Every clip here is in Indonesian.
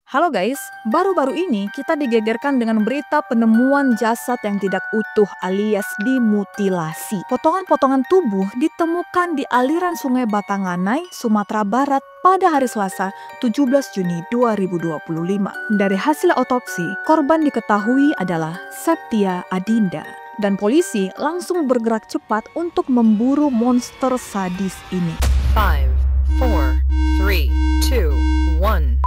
Halo guys, baru-baru ini kita digegerkan dengan berita penemuan jasad yang tidak utuh alias dimutilasi. Potongan-potongan tubuh ditemukan di aliran Sungai Batanganai, Sumatera Barat pada hari Selasa 17 Juni 2025. Dari hasil otopsi, korban diketahui adalah Septia Adinda. Dan polisi langsung bergerak cepat untuk memburu monster sadis ini. 5, 4, 3, 2, 1.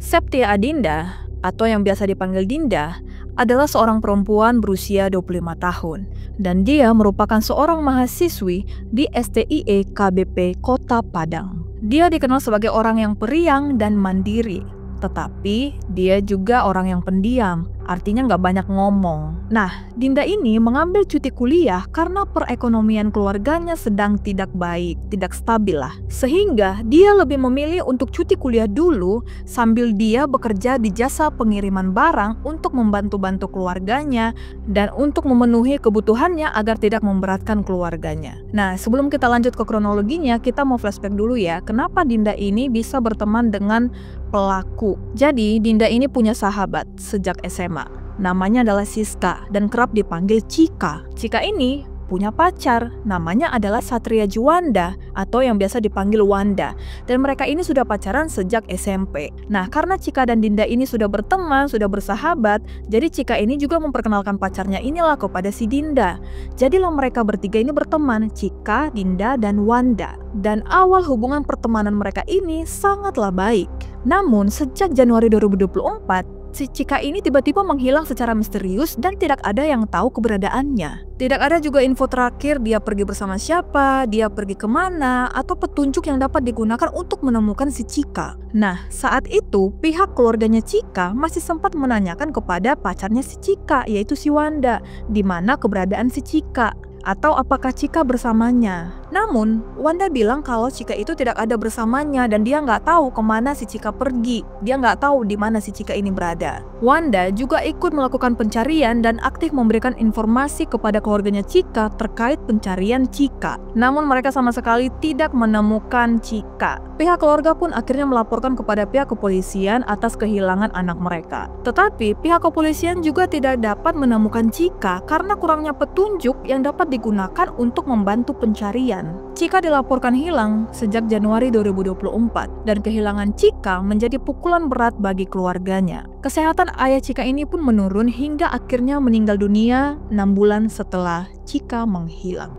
Septia Adinda, atau yang biasa dipanggil Dinda, adalah seorang perempuan berusia 25 tahun. Dan dia merupakan seorang mahasiswi di STIE KBP Kota Padang. Dia dikenal sebagai orang yang periang dan mandiri. Tetapi dia juga orang yang pendiam, artinya nggak banyak ngomong. Nah, Dinda ini mengambil cuti kuliah karena perekonomian keluarganya sedang tidak baik, tidak stabil lah. Sehingga dia lebih memilih untuk cuti kuliah dulu sambil dia bekerja di jasa pengiriman barang untuk membantu-bantu keluarganya dan untuk memenuhi kebutuhannya agar tidak memberatkan keluarganya. Nah, sebelum kita lanjut ke kronologinya, kita mau flashback dulu ya, kenapa Dinda ini bisa berteman dengan pelaku. Jadi, Dinda ini punya sahabat sejak SMA. Namanya adalah Siska dan kerap dipanggil Cika. Cika ini punya pacar, namanya adalah Satria Juanda atau yang biasa dipanggil Wanda. Dan mereka ini sudah pacaran sejak SMP. Nah, karena Cika dan Dinda ini sudah berteman, sudah bersahabat, jadi Cika ini juga memperkenalkan pacarnya inilah kepada si Dinda. Jadilah mereka bertiga ini berteman, Cika, Dinda, dan Wanda. Dan awal hubungan pertemanan mereka ini sangatlah baik. Namun, sejak Januari 2024, si Cika ini tiba-tiba menghilang secara misterius dan tidak ada yang tahu keberadaannya. Tidak ada juga info terakhir dia pergi bersama siapa, dia pergi kemana, atau petunjuk yang dapat digunakan untuk menemukan si Cika. Nah, saat itu pihak keluarganya Cika masih sempat menanyakan kepada pacarnya si Cika, yaitu si Wanda, di mana keberadaan si Cika. Atau apakah Cika bersamanya. Namun, Wanda bilang kalau Cika itu tidak ada bersamanya dan dia nggak tahu kemana si Cika pergi. Dia nggak tahu di mana si Cika ini berada. Wanda juga ikut melakukan pencarian dan aktif memberikan informasi kepada keluarganya Cika terkait pencarian Cika. Namun mereka sama sekali tidak menemukan Cika. Pihak keluarga pun akhirnya melaporkan kepada pihak kepolisian atas kehilangan anak mereka. Tetapi pihak kepolisian juga tidak dapat menemukan Cika karena kurangnya petunjuk yang dapat digunakan untuk membantu pencarian. Cika dilaporkan hilang sejak Januari 2024 dan kehilangan Cika menjadi pukulan berat bagi keluarganya. Kesehatan ayah Cika ini pun menurun hingga akhirnya meninggal dunia 6 bulan setelah Cika menghilang.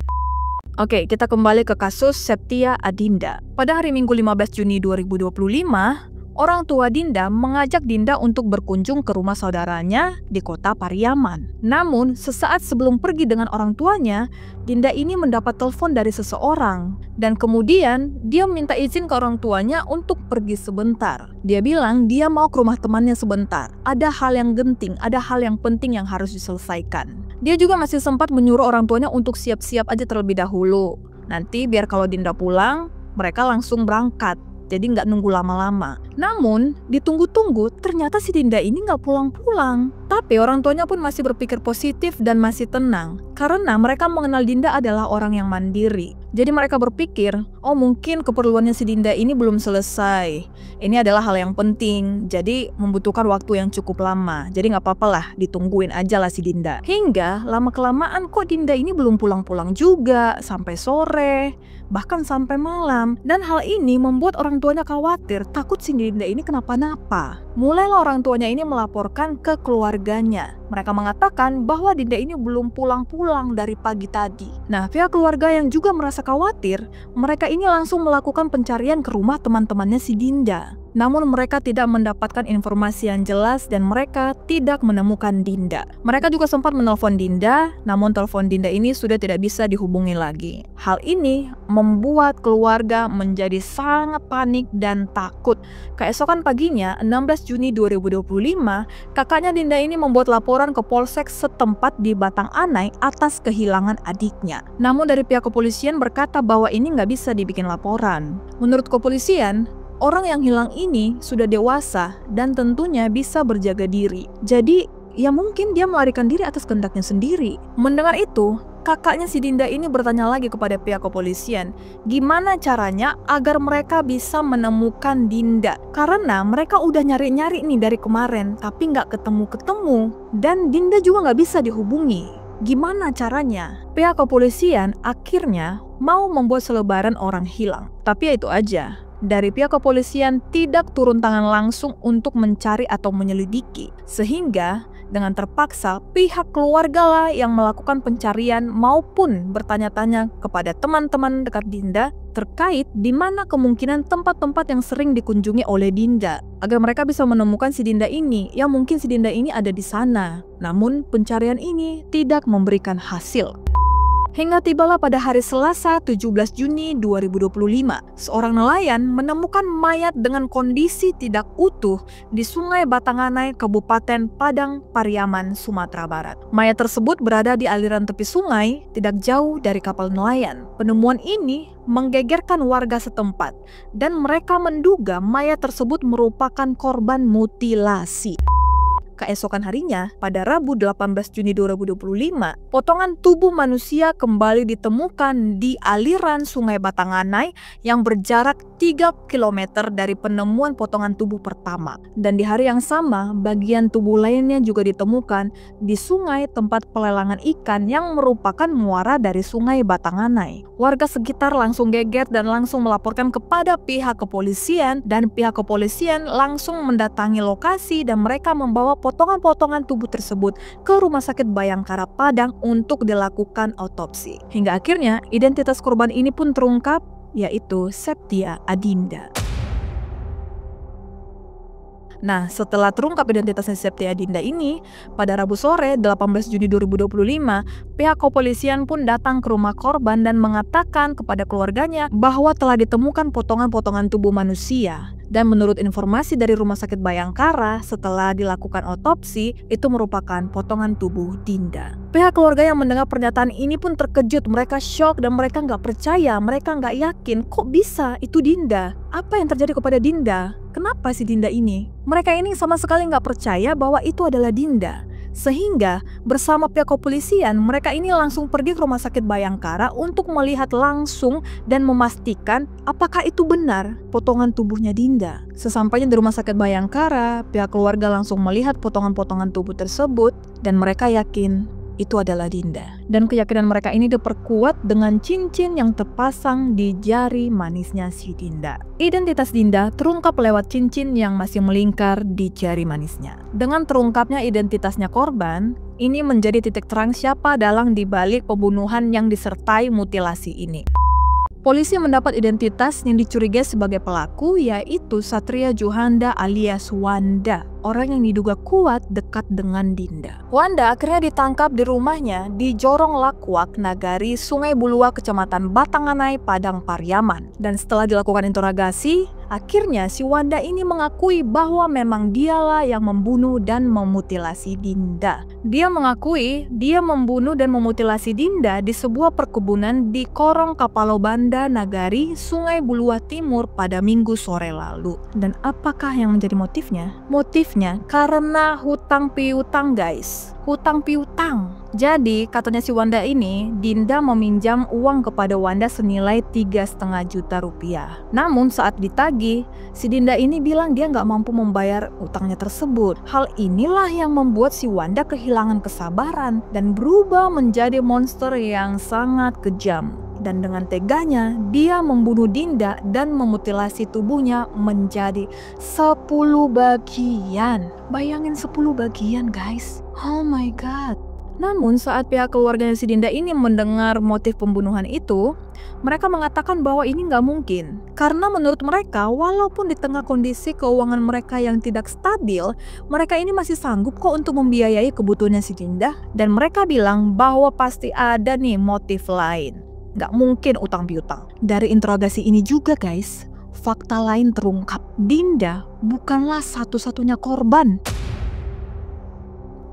Oke, kita kembali ke kasus Septia Adinda. Pada hari Minggu 15 Juni 2025, orang tua Dinda mengajak Dinda untuk berkunjung ke rumah saudaranya di kota Pariaman. Namun, sesaat sebelum pergi dengan orang tuanya, Dinda ini mendapat telepon dari seseorang. Dan kemudian, dia minta izin ke orang tuanya untuk pergi sebentar. Dia bilang dia mau ke rumah temannya sebentar. Ada hal yang genting, ada hal yang penting yang harus diselesaikan. Dia juga masih sempat menyuruh orang tuanya untuk siap-siap aja terlebih dahulu. Nanti biar kalau Dinda pulang, mereka langsung berangkat. Jadi nggak nunggu lama-lama. Namun, ditunggu-tunggu ternyata si Dinda ini nggak pulang-pulang. Tapi orang tuanya pun masih berpikir positif dan masih tenang. Karena mereka mengenal Dinda adalah orang yang mandiri. Jadi mereka berpikir, oh mungkin keperluannya si Dinda ini belum selesai. Ini adalah hal yang penting, jadi membutuhkan waktu yang cukup lama. Jadi nggak apa-apa lah, ditungguin aja lah si Dinda. Hingga lama-kelamaan kok Dinda ini belum pulang-pulang juga, sampai sore, bahkan sampai malam. Dan hal ini membuat orang tuanya khawatir, takut si Dinda ini kenapa-napa. Mulailah orang tuanya ini melaporkan ke keluarganya. Mereka mengatakan bahwa Dinda ini belum pulang-pulang dari pagi tadi. Nah, pihak keluarga yang juga merasa khawatir, mereka ini langsung melakukan pencarian ke rumah teman-temannya si Dinda. Namun mereka tidak mendapatkan informasi yang jelas dan mereka tidak menemukan Dinda. Mereka juga sempat menelpon Dinda, namun telepon Dinda ini sudah tidak bisa dihubungi lagi. Hal ini membuat keluarga menjadi sangat panik dan takut. Keesokan paginya, 16 Juni 2025, kakaknya Dinda ini membuat laporan ke Polsek setempat di Batanganai atas kehilangan adiknya. Namun dari pihak kepolisian berkata bahwa ini nggak bisa dibikin laporan. Menurut kepolisian, orang yang hilang ini sudah dewasa dan tentunya bisa berjaga diri. Jadi, ya mungkin dia melarikan diri atas kehendaknya sendiri. Mendengar itu, kakaknya si Dinda ini bertanya lagi kepada pihak kepolisian, gimana caranya agar mereka bisa menemukan Dinda. Karena mereka udah nyari-nyari nih dari kemarin, tapi nggak ketemu-ketemu. Dan Dinda juga nggak bisa dihubungi. Gimana caranya? Pihak kepolisian akhirnya mau membuat selebaran orang hilang. Tapi ya itu aja. Dari pihak kepolisian tidak turun tangan langsung untuk mencari atau menyelidiki. Sehingga dengan terpaksa pihak keluarga lah yang melakukan pencarian maupun bertanya-tanya kepada teman-teman dekat Dinda terkait di mana kemungkinan tempat-tempat yang sering dikunjungi oleh Dinda agar mereka bisa menemukan si Dinda ini, yang mungkin si Dinda ini ada di sana. Namun pencarian ini tidak memberikan hasil. Hingga tibalah pada hari Selasa 17 Juni 2025, seorang nelayan menemukan mayat dengan kondisi tidak utuh di Sungai Batanganai, Kabupaten Padang Pariaman, Sumatera Barat. Mayat tersebut berada di aliran tepi sungai, tidak jauh dari kapal nelayan. Penemuan ini menggegerkan warga setempat, dan mereka menduga mayat tersebut merupakan korban mutilasi. Keesokan harinya, pada Rabu 18 Juni 2025, potongan tubuh manusia kembali ditemukan di aliran Sungai Batanganai yang berjarak 3 km dari penemuan potongan tubuh pertama. Dan di hari yang sama, bagian tubuh lainnya juga ditemukan di sungai tempat pelelangan ikan yang merupakan muara dari Sungai Batanganai. Warga sekitar langsung geger dan langsung melaporkan kepada pihak kepolisian, dan pihak kepolisian langsung mendatangi lokasi dan mereka membawa potongan-potongan tubuh tersebut ke Rumah Sakit Bayangkara Padang untuk dilakukan autopsi. Hingga akhirnya identitas korban ini pun terungkap, yaitu Septia Adinda. Nah, setelah terungkap identitasnya Septia Adinda ini, pada Rabu sore 18 Juni 2025, pihak kepolisian pun datang ke rumah korban dan mengatakan kepada keluarganya bahwa telah ditemukan potongan-potongan tubuh manusia. Dan menurut informasi dari Rumah Sakit Bayangkara, setelah dilakukan otopsi, itu merupakan potongan tubuh Dinda. Pihak keluarga yang mendengar pernyataan ini pun terkejut, mereka shock dan mereka nggak percaya, mereka nggak yakin kok bisa itu Dinda. Apa yang terjadi kepada Dinda? Kenapa si Dinda ini? Mereka ini sama sekali nggak percaya bahwa itu adalah Dinda. Sehingga bersama pihak kepolisian, mereka ini langsung pergi ke Rumah Sakit Bayangkara untuk melihat langsung dan memastikan apakah itu benar potongan tubuhnya Dinda. Sesampainya di Rumah Sakit Bayangkara, pihak keluarga langsung melihat potongan-potongan tubuh tersebut dan mereka yakin itu adalah Dinda. Dan keyakinan mereka ini diperkuat dengan cincin yang terpasang di jari manisnya si Dinda. Identitas Dinda terungkap lewat cincin yang masih melingkar di jari manisnya. Dengan terungkapnya identitasnya korban, ini menjadi titik terang siapa dalang dibalik pembunuhan yang disertai mutilasi ini. Polisi mendapat identitas yang dicurigai sebagai pelaku, yaitu Satria Johanda alias Wanda, orang yang diduga kuat dekat dengan Dinda. Wanda akhirnya ditangkap di rumahnya di Jorong Lakwak, Nagari, Sungai Bulua, Kecamatan Batanganai, Padang Pariaman. Dan setelah dilakukan interogasi, akhirnya si Wanda ini mengakui bahwa memang dialah yang membunuh dan memutilasi Dinda. Dia mengakui dia membunuh dan memutilasi Dinda di sebuah perkebunan di Korong Kapalobanda, Nagari, Sungai Bulua Timur pada Minggu sore lalu. Dan apakah yang menjadi motifnya? Motifnya karena hutang piutang, guys. Hutang piutang. Jadi katanya si Wanda ini, Dinda meminjam uang kepada Wanda senilai 3,5 juta rupiah. Namun saat ditagih, si Dinda ini bilang dia nggak mampu membayar utangnya tersebut. Hal inilah yang membuat si Wanda kehilangan kesabaran dan berubah menjadi monster yang sangat kejam. Dan dengan teganya, dia membunuh Dinda dan memutilasi tubuhnya menjadi 10 bagian. Bayangin 10 bagian, guys. Oh my god. Namun saat pihak keluarganya si Dinda ini mendengar motif pembunuhan itu, mereka mengatakan bahwa ini nggak mungkin. Karena menurut mereka, walaupun di tengah kondisi keuangan mereka yang tidak stabil, mereka ini masih sanggup kok untuk membiayai kebutuhannya si Dinda. Dan mereka bilang bahwa pasti ada nih motif lain. Nggak mungkin utang piutang. Dari interogasi ini juga, guys, fakta lain terungkap. Dinda bukanlah satu-satunya korban.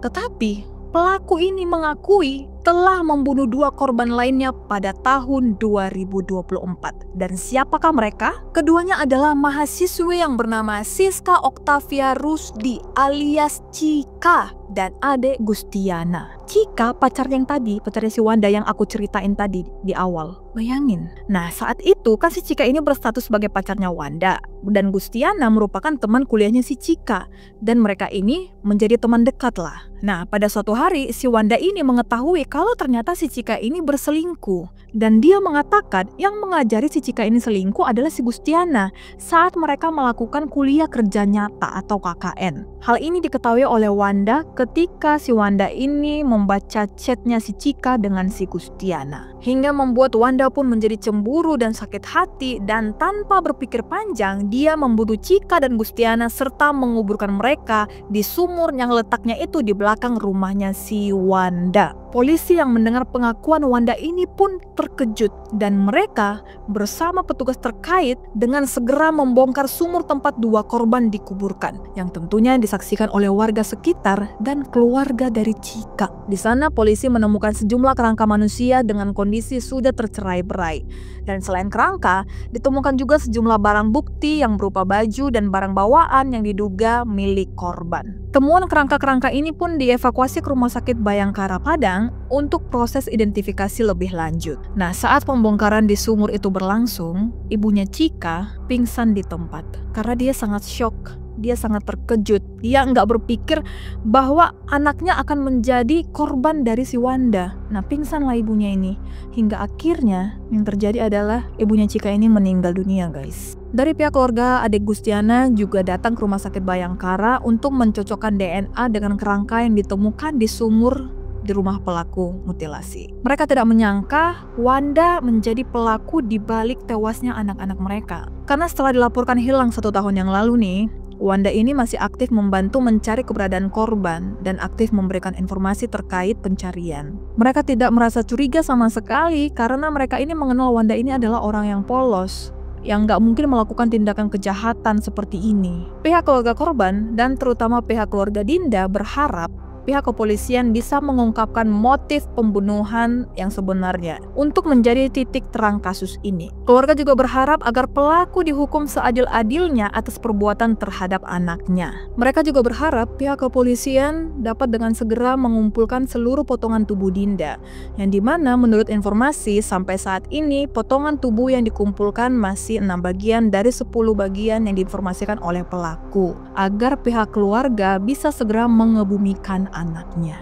Tetapi pelaku ini mengakui telah membunuh 2 korban lainnya pada tahun 2024. Dan siapakah mereka? Keduanya adalah mahasiswi yang bernama Siska Octavia Rusdi alias Cika dan adik Gustiana. Cika pacarnya yang tadi, pacarnya si Wanda yang aku ceritain tadi di awal. Bayangin. Nah, saat itu kan si Cika ini berstatus sebagai pacarnya Wanda dan Gustiana merupakan teman kuliahnya si Cika dan mereka ini menjadi teman dekat lah. Nah, pada suatu hari si Wanda ini mengetahui kalau ternyata si Cika ini berselingkuh dan dia mengatakan yang mengajari si Cika ini selingkuh adalah si Gustiana saat mereka melakukan kuliah kerja nyata atau KKN. Hal ini diketahui oleh Wanda ketika si Wanda ini membaca chatnya si Cika dengan si Gustiana hingga membuat Wanda pun menjadi cemburu dan sakit hati dan tanpa berpikir panjang dia membunuh Cika dan Gustiana serta menguburkan mereka di sumur yang letaknya itu di belakang rumahnya si Wanda. Polisi yang mendengar pengakuan Wanda ini pun terkejut dan mereka bersama petugas terkait dengan segera membongkar sumur tempat 2 korban dikuburkan yang tentunya disaksikan oleh warga sekitar dan keluarga dari Cika. Di sana polisi menemukan sejumlah kerangka manusia dengan kondisi sudah tercerai-berai. Dan selain kerangka, ditemukan juga sejumlah barang bukti yang berupa baju dan barang bawaan yang diduga milik korban. Temuan kerangka-kerangka ini pun dievakuasi ke Rumah Sakit Bayangkara Padang untuk proses identifikasi lebih lanjut. Nah, saat pembongkaran di sumur itu berlangsung, ibunya Cika pingsan di tempat karena dia sangat syok. Dia sangat terkejut. Dia nggak berpikir bahwa anaknya akan menjadi korban dari si Wanda. Nah, pingsanlah ibunya ini. Hingga akhirnya yang terjadi adalah ibunya Cika ini meninggal dunia, guys. Dari pihak keluarga, adik Gustiana juga datang ke Rumah Sakit Bayangkara untuk mencocokkan DNA dengan kerangka yang ditemukan di sumur di rumah pelaku mutilasi. Mereka tidak menyangka Wanda menjadi pelaku di balik tewasnya anak-anak mereka. Karena setelah dilaporkan hilang 1 tahun yang lalu nih, Wanda ini masih aktif membantu mencari keberadaan korban dan aktif memberikan informasi terkait pencarian. Mereka tidak merasa curiga sama sekali karena mereka ini mengenal Wanda ini adalah orang yang polos, yang nggak mungkin melakukan tindakan kejahatan seperti ini. Pihak keluarga korban dan terutama pihak keluarga Dinda berharap pihak kepolisian bisa mengungkapkan motif pembunuhan yang sebenarnya untuk menjadi titik terang kasus ini. Keluarga juga berharap agar pelaku dihukum seadil-adilnya atas perbuatan terhadap anaknya. Mereka juga berharap pihak kepolisian dapat dengan segera mengumpulkan seluruh potongan tubuh Dinda, yang dimana menurut informasi sampai saat ini potongan tubuh yang dikumpulkan masih 6 bagian dari 10 bagian yang diinformasikan oleh pelaku, agar pihak keluarga bisa segera mengebumikan anaknya.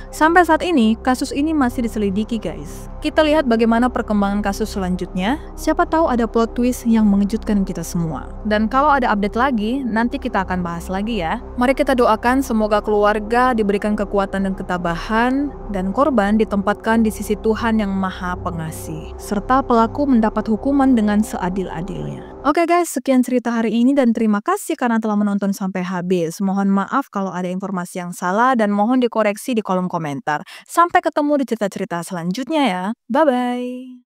Sampai saat ini, kasus ini masih diselidiki, guys. Kita lihat bagaimana perkembangan kasus selanjutnya. Siapa tahu ada plot twist yang mengejutkan kita semua. Dan kalau ada update lagi, nanti kita akan bahas lagi ya. Mari kita doakan semoga keluarga diberikan kekuatan dan ketabahan, dan korban ditempatkan di sisi Tuhan yang Maha Pengasih, serta pelaku mendapat hukuman dengan seadil-adilnya. Oke guys, sekian cerita hari ini dan terima kasih karena telah menonton sampai habis. Mohon maaf kalau ada informasi yang salah dan mohon dikoreksi di kolom komentar. Sampai ketemu di cerita-cerita selanjutnya ya. Bye-bye.